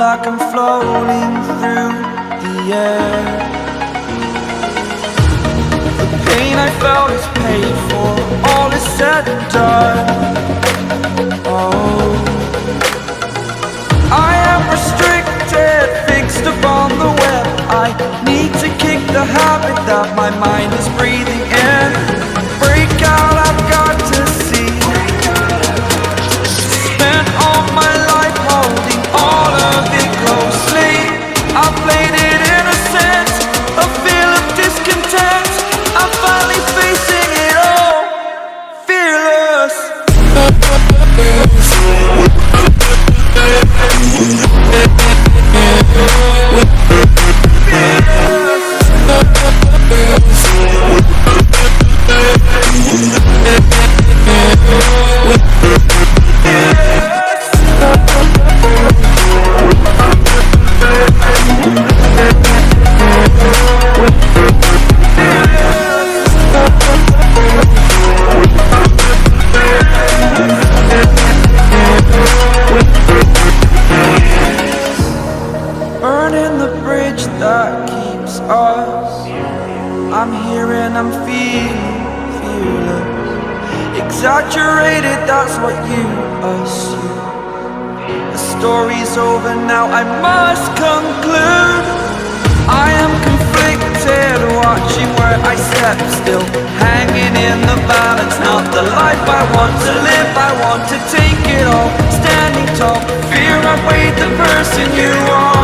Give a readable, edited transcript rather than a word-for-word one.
like I'm floating through the air. The pain I felt is paid for, all is said and done. Oh, I am restricted, fixed upon the web. I need to kick the habit that my mind is breathing in. Break out, I've got to see. Spent all my life holding all of it closely. I played it innocent, a feel of discontent. I'm finally facing it all, fearless. Burning the bridge that keeps us. I'm here and I'm feeling fearless. Exaggerated, that's what you assume. The story's over now, I must conclude. I am conflicted, watching where I step still, hanging in the balance. Not the life I want to live, I want to take it all. Standing tall, fear I weighed the person you are.